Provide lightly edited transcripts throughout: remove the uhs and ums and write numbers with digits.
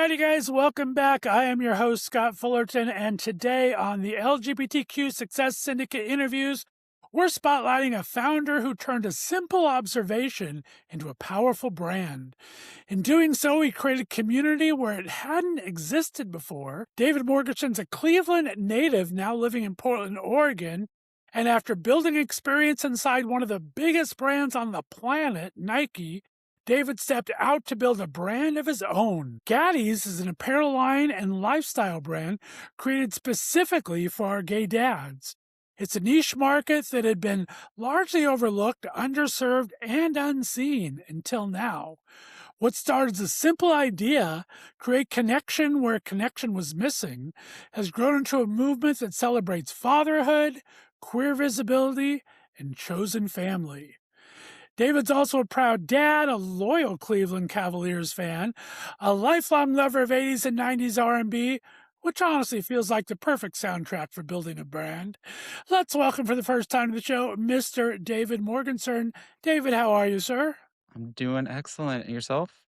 Alrighty, guys, welcome back. I am your host, Scott Fullerton, and today on the LGBTQ Success Syndicate interviews, we're spotlighting a founder who turned a simple observation into a powerful brand. In doing so, he created a community where it hadn't existed before. David Morgenstern's a Cleveland native now living in Portland, Oregon. And after building experience inside one of the biggest brands on the planet, Nike, David stepped out to build a brand of his own. Gaddies is an apparel line and lifestyle brand created specifically for our gay dads. It's a niche market that had been largely overlooked, underserved, and unseen until now. What started as a simple idea, create connection where connection was missing, has grown into a movement that celebrates fatherhood, queer visibility, and chosen family. David's also a proud dad, a loyal Cleveland Cavaliers fan, a lifelong lover of 80s and 90s R&B, which honestly feels like the perfect soundtrack for building a brand. Let's welcome for the first time to the show, Mr. David Morgenstern. David, how are you, sir? I'm doing excellent. And yourself?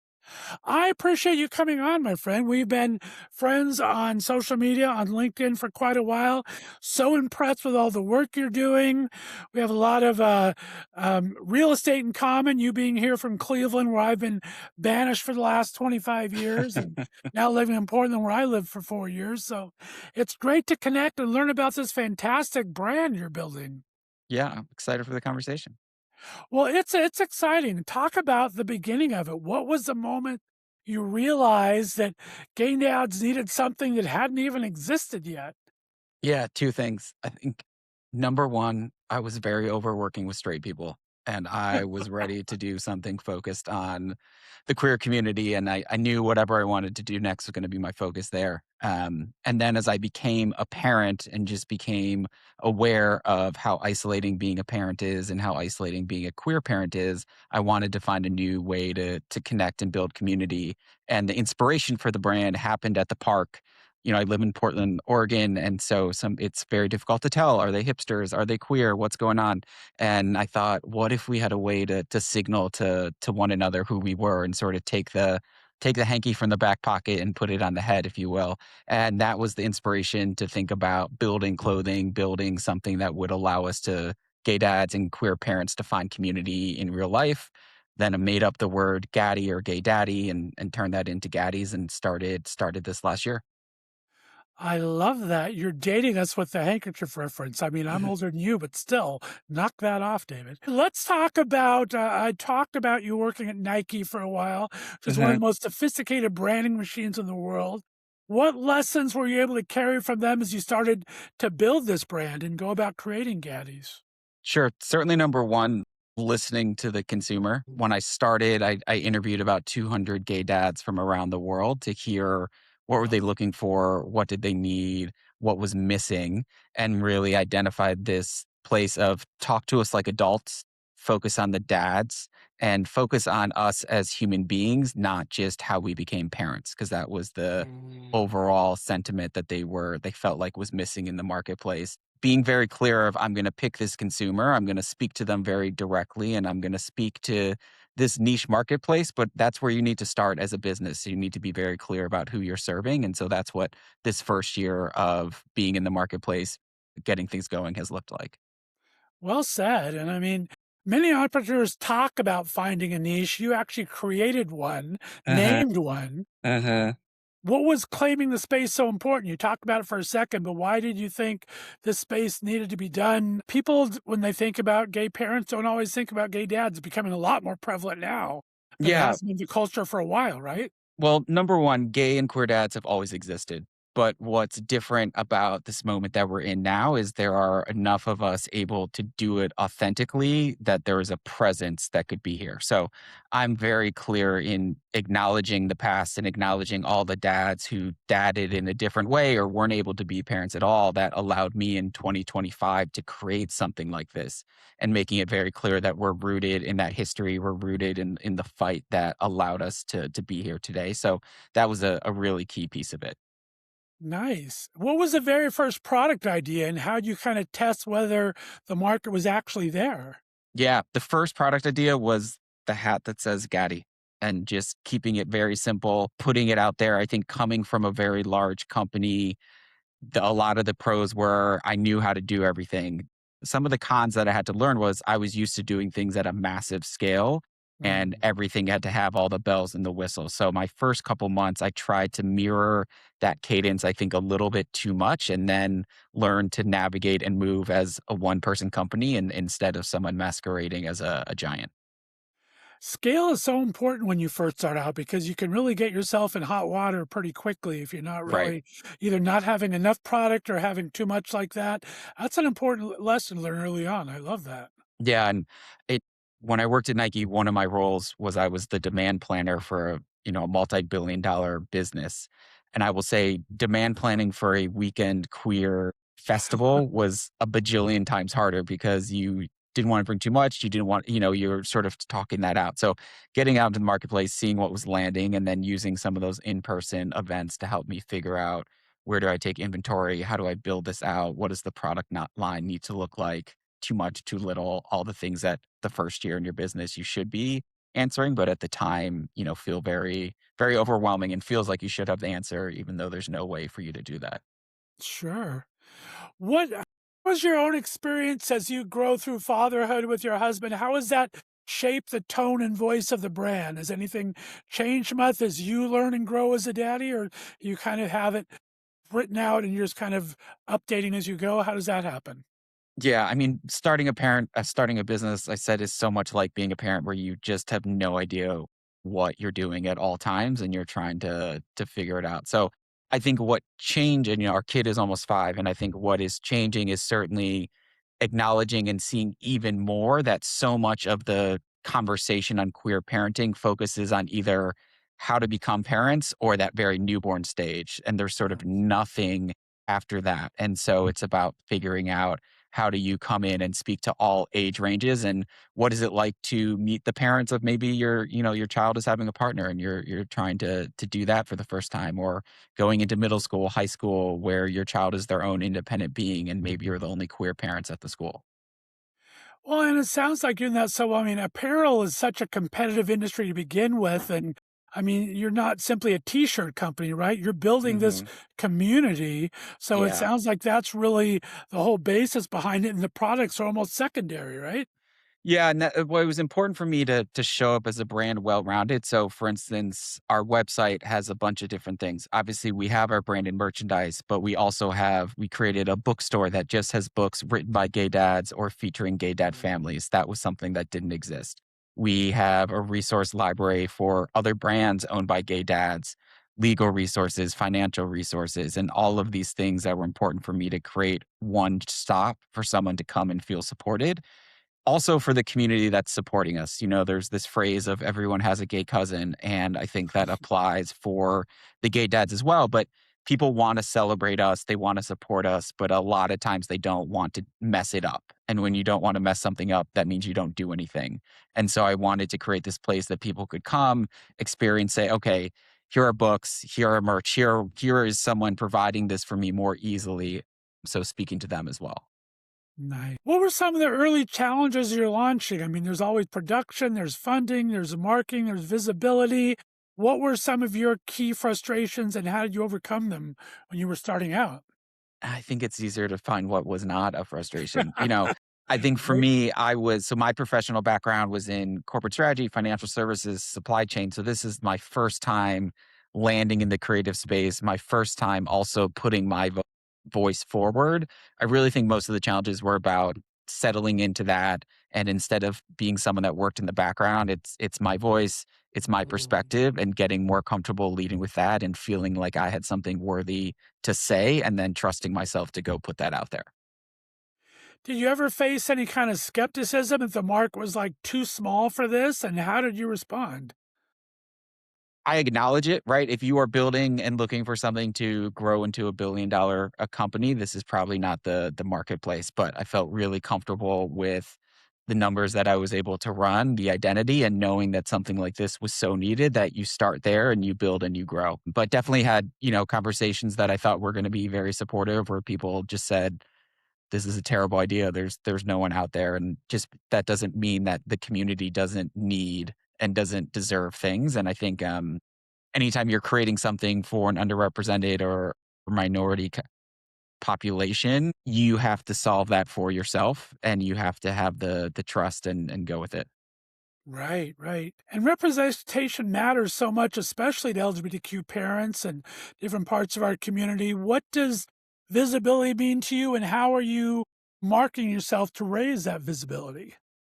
I appreciate you coming on, my friend. We've been friends on social media, on LinkedIn for quite a while. So impressed with all the work you're doing. We have a lot of real estate in common, you being here from Cleveland, where I've been banished for the last 25 years, and now living in Portland, where I lived for 4 years. So it's great to connect and learn about this fantastic brand you're building. Yeah, I'm excited for the conversation. Well, it's exciting. Talk about the beginning of it. What was the moment you realized that gay dads needed something that hadn't even existed yet? Yeah, two things. I think number one, I was very overworking with straight people, and I was ready to do something focused on the queer community. And I knew whatever I wanted to do next was going to be my focus there. And then as I became a parent and just became aware of how isolating being a parent is and how isolating being a queer parent is, I wanted to find a new way to connect and build community. And the inspiration for the brand happened at the park. I live in Portland, Oregon, and so it's very difficult to tell. Are they hipsters? Are they queer? What's going on? And I thought, what if we had a way to signal to one another who we were and sort of take the hanky from the back pocket and put it on the head, if you will. And that was the inspiration to think about building clothing, building something that would allow us to gay dads and queer parents to find community in real life. Then I made up the word Gaddy or gay daddy and turned that into Gaddies and started this last year. I love that. You're dating us with the handkerchief reference. I mean, I'm older than you, but still, knock that off, David. Let's talk about, I talked about you working at Nike for a while, which is one of the most sophisticated branding machines in the world. What lessons were you able to carry from them as you started to build this brand and go about creating Gaddies? Sure. Certainly, number one, listening to the consumer. When I started, I interviewed about 200 gay dads from around the world to hear what were they looking for, what did they need, what was missing, and really identified this place of talk to us like adults, focus on the dads, and focus on us as human beings, not just how we became parents, because that was the overall sentiment that they felt like was missing in the marketplace. Being very clear of I'm going to pick this consumer, I'm going to speak to them very directly, and I'm going to speak to this niche marketplace, but that's where you need to start as a business. You need to be very clear about who you're serving. And so that's what this first year of being in the marketplace, getting things going has looked like. Well said. And I mean, many entrepreneurs talk about finding a niche. You actually created one, Uh-huh. named one. Uh-huh. What was claiming the space so important? You talked about it for a second, but why did you think this space needed to be done? People, when they think about gay parents, don't always think about gay dads. It's becoming a lot more prevalent now, but it Yeah. has been the culture for a while, right? Well, number one, gay and queer dads have always existed. But what's different about this moment that we're in now is there are enough of us able to do it authentically that there is a presence that could be here. So I'm very clear in acknowledging the past and acknowledging all the dads who dadded in a different way or weren't able to be parents at all. That allowed me in 2025 to create something like this and making it very clear that we're rooted in that history. We're rooted in the fight that allowed us to be here today. So that was a really key piece of it. Nice. What was the very first product idea and how did you kind of test whether the market was actually there? Yeah, the first product idea was the hat that says Gaddy. and just keeping it very simple, putting it out there. I think coming from a very large company, a lot of the pros were I knew how to do everything. Some of the cons that I had to learn was I was used to doing things at a massive scale and Mm. everything had to have all the bells and the whistles. So my first couple months, I tried to mirror that cadence, I think, a little bit too much, and then learn to navigate and move as a one person company and instead of someone masquerading as a giant. Scale is so important when you first start out because you can really get yourself in hot water pretty quickly if you're not Right. really either not having enough product or having too much like that. That's an important lesson to learn early on. I love that. Yeah, and it when I worked at Nike, one of my roles was I was the demand planner for a multi-billion-dollar business. And I will say demand planning for a weekend queer festival was a bajillion times harder because you didn't want to bring too much. You didn't want, you're sort of talking that out. So getting out into the marketplace, seeing what was landing, and then using some of those in-person events to help me figure out where do I take inventory? How do I build this out? What does the product not line need to look like? Too much, too little, all the things that the first year in your business you should be answering, but at the time, feel very, very overwhelming and feels like you should have the answer, even though there's no way for you to do that. Sure. What was your own experience as you grow through fatherhood with your husband? How has that shaped the tone and voice of the brand? Has anything changed much as you learn and grow as a daddy, or you kind of have it written out and you're just kind of updating as you go? How does that happen? Yeah, I mean, starting a business, I said, is so much like being a parent where you just have no idea what you're doing at all times and you're trying to figure it out. So I think what changed, and our kid is almost 5, and I think what is changing is certainly acknowledging and seeing even more that so much of the conversation on queer parenting focuses on either how to become parents or that very newborn stage. And there's sort of nothing after that. And so it's about figuring out how do you come in and speak to all age ranges and what is it like to meet the parents of maybe your child is having a partner and you're trying to do that for the first time, or going into middle school, high school where your child is their own independent being and maybe you're the only queer parents at the school. Well, and it sounds like you're in that. So, I mean, apparel is such a competitive industry to begin with. And I mean, you're not simply a t shirt company, right? You're building this Hmm. community. So it Yeah. sounds like that's really the whole basis behind it. And the products are almost secondary, right? Yeah, and well, it was important for me to show up as a brand well-rounded. So, for instance, our website has a bunch of different things. Obviously, we have our branded merchandise, but we created a bookstore that just has books written by gay dads or featuring gay dad families. That was something that didn't exist. We have a resource library for other brands owned by gay dads, legal resources, financial resources, and all of these things that were important for me to create one stop for someone to come and feel supported, also for the community that's supporting us. There's this phrase of everyone has a gay cousin, and I think that applies for the gay dads as well. But people want to celebrate us, they want to support us, but a lot of times they don't want to mess it up. And when you don't want to mess something up, that means you don't do anything. And so I wanted to create this place that people could come, experience, say, okay, here are books, here are merch, here is someone providing this for me more easily. So speaking to them as well. Nice. What were some of the early challenges you're launching? I mean, there's always production, there's funding, there's marketing, there's visibility. What were some of your key frustrations and how did you overcome them when you were starting out? I think it's easier to find what was not a frustration. I think for Great. me, my professional background was in corporate strategy, financial services, supply chain. So this is my first time landing in the creative space, my first time also putting my voice forward. I really think most of the challenges were about settling into that. And instead of being someone that worked in the background, it's my voice, it's my perspective, and getting more comfortable leading with that and feeling like I had something worthy to say and then trusting myself to go put that out there. Did you ever face any kind of skepticism if the mark was like too small for this? And how did you respond? I acknowledge it, right? If you are building and looking for something to grow into $1 billion a company, this is probably not the marketplace. But I felt really comfortable with the numbers that I was able to run, the identity, and knowing that something like this was so needed that you start there and you build and you grow. But definitely had, conversations that I thought were going to be very supportive where people just said, this is a terrible idea. There's no one out there. And just that doesn't mean that the community doesn't need and doesn't deserve things. And I think anytime you're creating something for an underrepresented or minority population, you have to solve that for yourself, and you have to have the trust and go with it. Right, right. And representation matters so much, especially to LGBTQ parents and different parts of our community. What does visibility mean to you, and how are you marketing yourself to raise that visibility?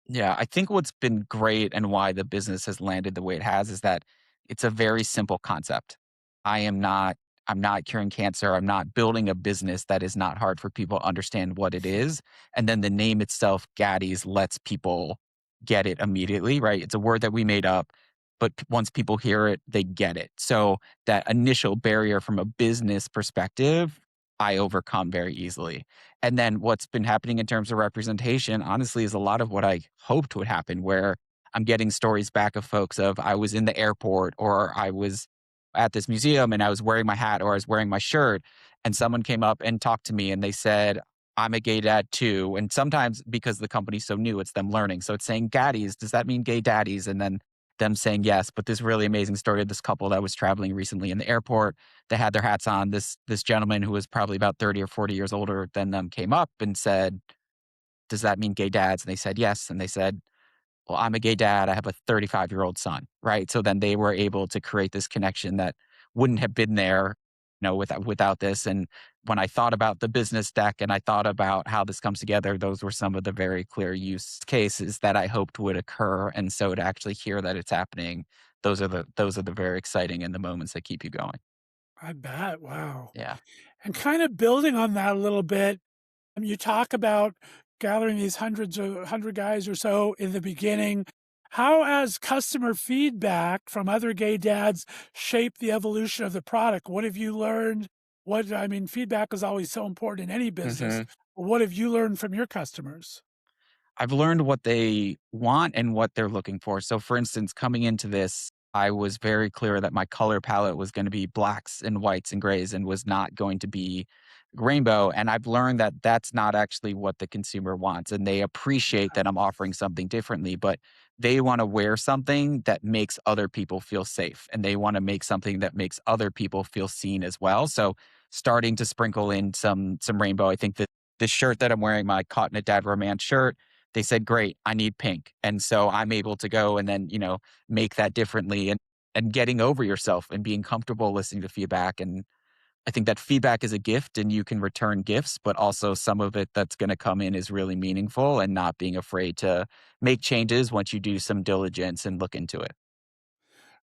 Yeah, I think what's been great and why the business has landed the way it has is that it's a very simple concept. I am not I'm not curing cancer. I'm not building a business that is not hard for people to understand what it is. And then the name itself, Gaddies, lets people get it immediately, right? It's a word that we made up, but once people hear it, they get it. So that initial barrier from a business perspective, I overcome very easily. And then what's been happening in terms of representation, honestly, is a lot of what I hoped would happen, where I'm getting stories back of folks of I was in the airport or I was at this museum and I was wearing my hat or I was wearing my shirt. And someone came up and talked to me and they said, I'm a gay dad too. And sometimes because the company's so new, it's them learning. So it's saying Gaddies, does that mean gay daddies? And then them saying yes. But this really amazing story of this couple that was traveling recently in the airport. They had their hats on. This gentleman who was probably about 30 or 40 years older than them came up and said, does that mean gay dads? And they said yes. And they said, well, I'm a gay dad. I have a 35-year-old son, right? So then they were able to create this connection that wouldn't have been there, without this. And when I thought about the business deck and I thought about how this comes together, those were some of the very clear use cases that I hoped would occur. And so to actually hear that it's happening, those are the very exciting and the moments that keep you going. I bet. Wow. Yeah. And kind of building on that a little bit, you talk about gathering these hundreds of 100 guys or so in the beginning. How has customer feedback from other gay dads shaped the evolution of the product? What have you learned? Feedback is always so important in any business. Mhm. What have you learned from your customers? I've learned what they want and what they're looking for. So, for instance, coming into this, I was very clear that my color palette was going to be blacks and whites and grays and was not going to be rainbow. And I've learned that that's not actually what the consumer wants. And they appreciate that I'm offering something differently, but they want to wear something that makes other people feel safe. And they want to make something that makes other people feel seen as well. So, starting to sprinkle in some rainbow. I think that this shirt that I'm wearing, my Caught in a Dad Romance shirt, they said, "Great, I need pink." And so I'm able to go and then, make that differently and getting over yourself and being comfortable listening to feedback. And I think that feedback is a gift and you can return gifts, but also some of it that's going to come in is really meaningful and not being afraid to make changes once you do some diligence and look into it.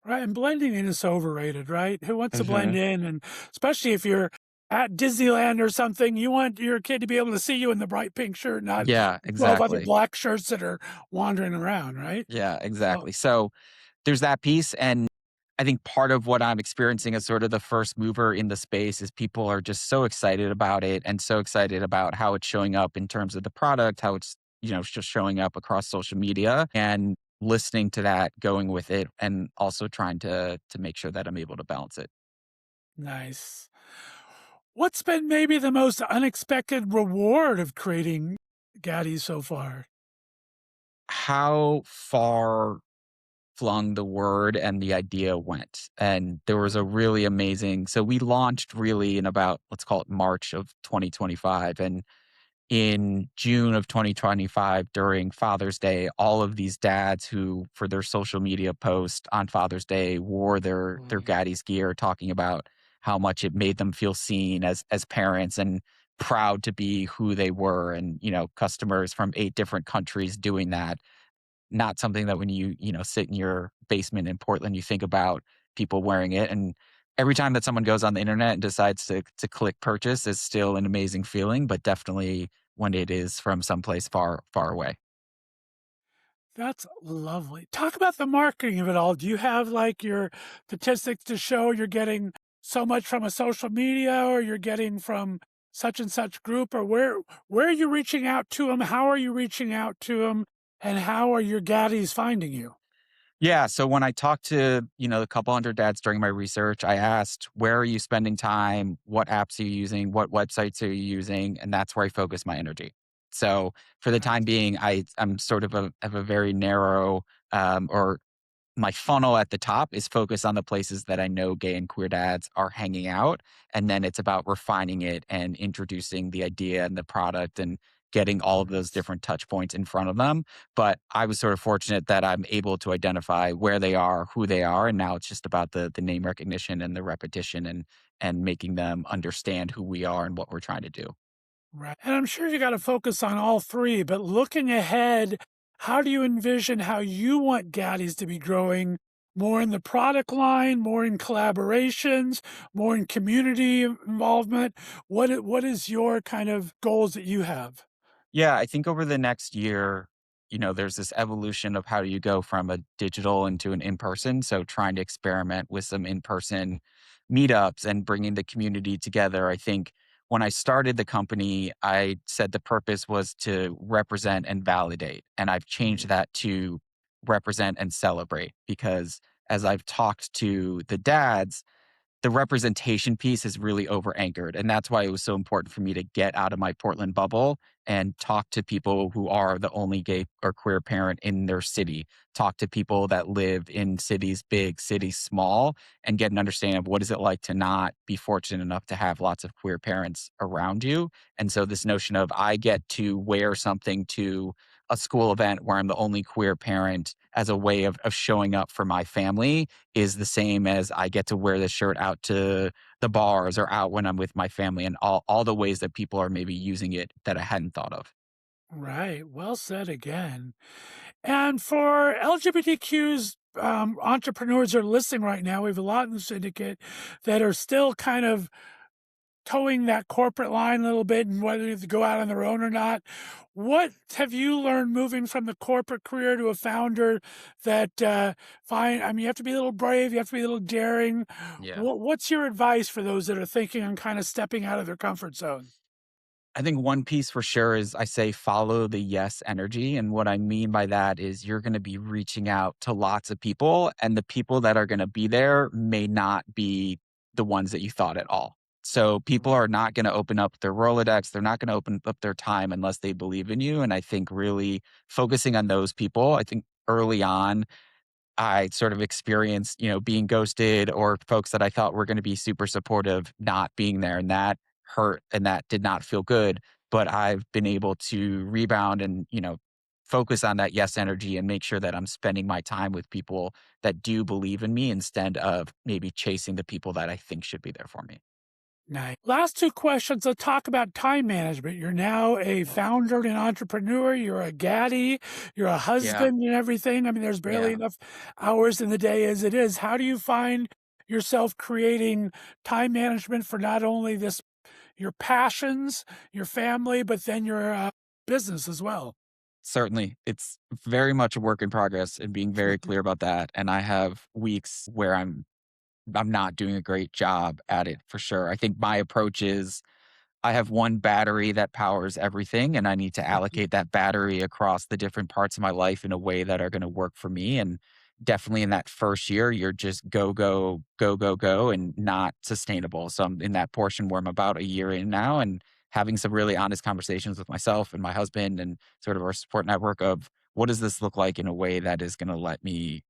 Right, and blending in is so overrated, right? Who wants to blend Mhm. in? And especially if you're at Disneyland or something, you want your kid to be able to see you in the bright pink shirt, not Yeah, 12 other exactly. black shirts that are wandering around, right? Yeah, So exactly. So there's that piece, and I think part of what I'm experiencing as sort of the first mover in the space is people are just so excited about it and so excited about how it's showing up in terms of the product, how it's, just showing up across social media and listening to that, going with it, and also trying to make sure that I'm able to balance it. nice. What's been maybe the most unexpected reward of creating Gaddy so far? How far flung the word and the idea went. And there was a really amazing, so we launched really in about, let's call it March of 2025. And in June of 2025, during Father's Day, all of these dads who, for their social media post on Father's Day, wore their Gaddy's gear, talking about how much it made them feel seen as parents and proud to be who they were. And customers from 8 different countries doing that, not something that when you sit in your basement in Portland, you think about people wearing it. And every time that someone goes on the internet and decides to click purchase is still an amazing feeling, but definitely when it is from someplace far, far away. That's lovely. Talk about the marketing of it all. Do you have like your statistics to show you're getting so much from a social media or you're getting from such and such group, or where are you reaching out to them? How are you reaching out to them? And how are your gaddies finding you? Yeah. So when I talked to, a couple hundred dads during my research, I asked, where are you spending time? What apps are you using? What websites are you using? And that's where I focus my energy. So for the time Nice. being, I'm sort of have a very narrow or my funnel at the top is focused on the places that I know gay and queer dads are hanging out. And then it's about refining it and introducing the idea and the product and getting all of those different touch points in front of them. But I was sort of fortunate that I'm able to identify where they are, who they are, and now it's just about the name recognition and the repetition and making them understand who we are and what we're trying to do. Right. And I'm sure you got to focus on all three, but looking ahead, how do you envision how you want Gaddies to be growing more in the product line, more in collaborations, more in community involvement? What is your kind of goals that you have? Yeah, I think over the next year, there's this evolution of how do you go from a digital into an in person. So trying to experiment with some in person meetups and bringing the community together. I think when I started the company, I said the purpose was to represent and validate. And I've changed that to represent and celebrate because as I've talked to the dads, the representation piece is really over anchored. And that's why it was so important for me to get out of my Portland bubble and talk to people who are the only gay or queer parent in their city, talk to people that live in cities big, cities small, and get an understanding of what is it like to not be fortunate enough to have lots of queer parents around you. And so this notion of I get to wear something to a school event where I'm the only queer parent as a way of showing up for my family is the same as I get to wear this shirt out to the bars or out when I'm with my family and all the ways that people are maybe using it that I hadn't thought of. Right. Well said again. And for LGBTQs, entrepreneurs are listening right now. We have a lot in the syndicate that are still kind of towing that corporate line a little bit and whether to go out on their own or not. What have you learned moving from the corporate career to a founder that I mean, you have to be a little brave, you have to be a little daring. Yeah. What's your advice for those that are thinking on kind of stepping out of their comfort zone? I think one piece for sure is I say follow the yes energy. And what I mean by that is you're going to be reaching out to lots of people, and the people that are going to be there may not be the ones that you thought at all. So people are not going to open up their Rolodex. They're not going to open up their time unless they believe in you. And I think really focusing on those people, I think early on, I sort of experienced, being ghosted or folks that I thought were going to be super supportive not being there. And that hurt and that did not feel good. But I've been able to rebound and, focus on that yes energy and make sure that I'm spending my time with people that do believe in me instead of maybe chasing the people that I think should be there for me. Nice. Last two questions. Let's talk about time management. You're now a founder and an entrepreneur. You're a Gaddie. You're a Yeah. husband and everything. I mean, there's barely Yeah. enough hours in the day as it is. How do you find yourself creating time management for not only your passions, your family, but then your business as well? Certainly. It's very much a work in progress and being very clear about that. And I have weeks where I'm not doing a great job at it for sure. I think my approach is I have one battery that powers everything, and I need to allocate that battery across the different parts of my life in a way that are going to work for me. And definitely in that first year, you're just go, go, go, go, go, and not sustainable. So I'm in that portion where I'm about a year in now and having some really honest conversations with myself and my husband and sort of our support network of what does this look like in a way that is going to let me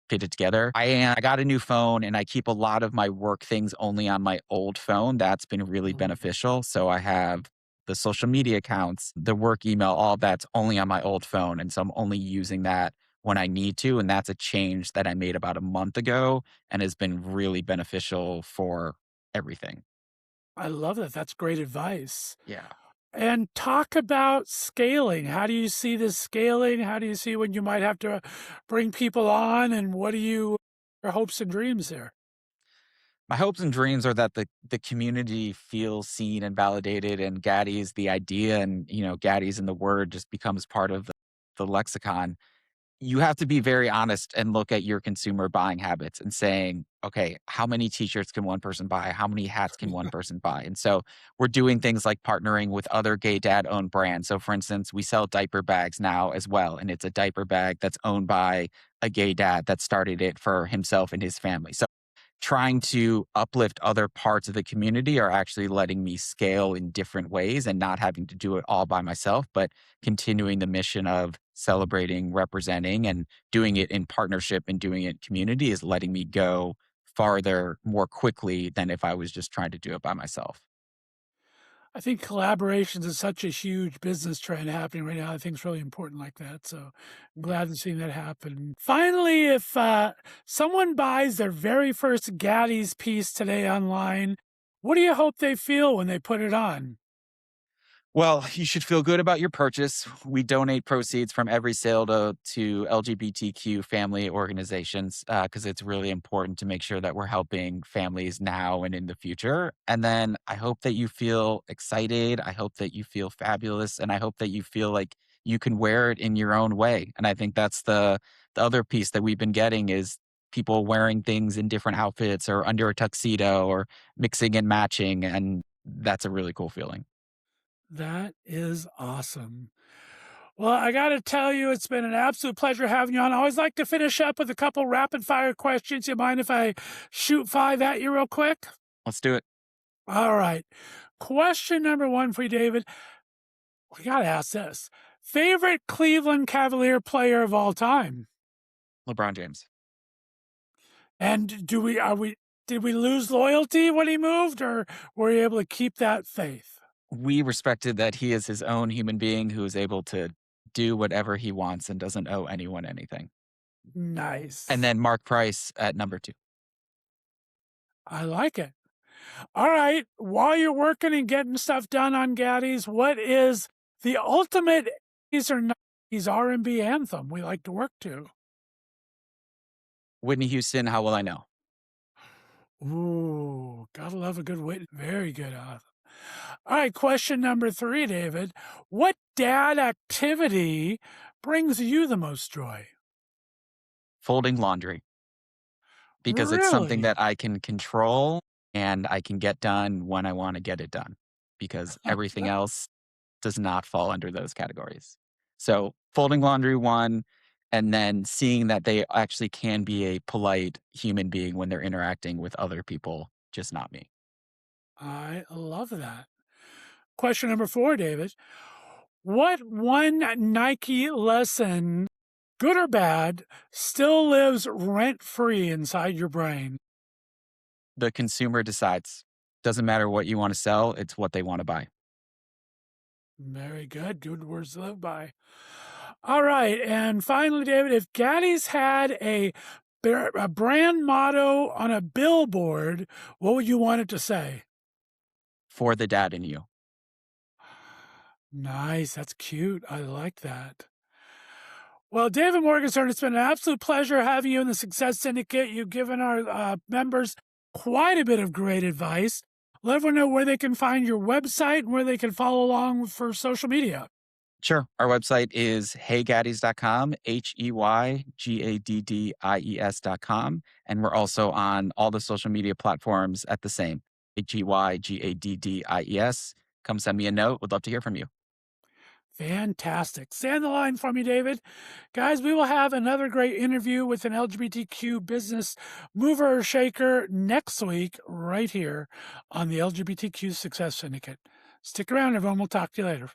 fit it together. I got a new phone and I keep a lot of my work things only on my old phone. That's been really beneficial. So I have the social media accounts, the work email, all of that's only on my old phone. And so I'm only using that when I need to. And that's a change that I made about a month ago and has been really beneficial for everything. I love that. That's great advice. Yeah. And talk about scaling. How do you see this scaling? How do you see when you might have to bring people on? And what are your hopes and dreams there? My hopes and dreams are that the community feels seen and validated, and Gaddies, the idea, and Gaddies and the word just becomes part of the lexicon. You have to be very honest and look at your consumer buying habits and saying, okay, how many t-shirts can one person buy? How many hats can one person buy? And so we're doing things like partnering with other gay dad owned brands. So for instance, we sell diaper bags now as well. And it's a diaper bag that's owned by a gay dad that started it for himself and his family. So trying to uplift other parts of the community are actually letting me scale in different ways and not having to do it all by myself, but continuing the mission of celebrating, representing, and doing it in partnership and doing it in community is letting me go farther more quickly than if I was just trying to do it by myself. I think collaborations is such a huge business trend happening right now. I think it's really important like that. So I'm glad to see that happen. Finally, if someone buys their very first Gaddies piece today online, what do you hope they feel when they put it on? Well, you should feel good about your purchase. We donate proceeds from every sale to LGBTQ family organizations because it's really important to make sure that we're helping families now and in the future. And then I hope that you feel excited. I hope that you feel fabulous. And I hope that you feel like you can wear it in your own way. And I think that's the other piece that we've been getting is people wearing things in different outfits or under a tuxedo or mixing and matching. And that's a really cool feeling. That is awesome. Well, I got to tell you, it's been an absolute pleasure having you on. I always like to finish up with a couple rapid fire questions. You mind if I shoot five at you real quick? Let's do it. All right. Question number one for you, David. We got to ask this. Favorite Cleveland Cavalier player of all time? LeBron James. And did we lose loyalty when he moved, or were you able to keep that faith? We respected that he is his own human being who is able to do whatever he wants and doesn't owe anyone anything. And Nice. then Mark Price at number 2. I like it. All right. While you're working and getting stuff done on Gaddies, what is the ultimate 80s or 90s R&B anthem we like to work to? Whitney Houston, How Will I Know? Ooh, gotta love a good wit. Very good. All right. Question number 3, David. What dad activity brings you the most joy? Folding laundry because it's something Really? that I can control and I can get done when I want to get it done because everything else does not fall under those categories. So folding laundry one, and then seeing that they actually can be a polite human being when they're interacting with other people, just not me. I love that. Question number 4, David. What one Nike lesson, good or bad, still lives rent free inside your brain? The consumer decides. Doesn't matter what you want to sell, it's what they want to buy. Very good. Good words to live by. All right. And finally, David, if Gaddies had a brand motto on a billboard, what would you want it to say? For the dad in you. Nice. That's cute. I like that. Well, David Morgenstern, it's been an absolute pleasure having you in the Success Syndicate. You've given our members quite a bit of great advice. Let everyone know where they can find your website and where they can follow along for social media. Sure. Our website is heygaddies.com, HEYGADDIES.com. And we're also on all the social media platforms at the same, HEYGADDIES. Come send me a note. Would love to hear from you. Fantastic. Stay on the line for me, David. Guys, we will have another great interview with an LGBTQ business mover or shaker next week, right here on the LGBTQ Success Syndicate. Stick around, everyone. We'll talk to you later.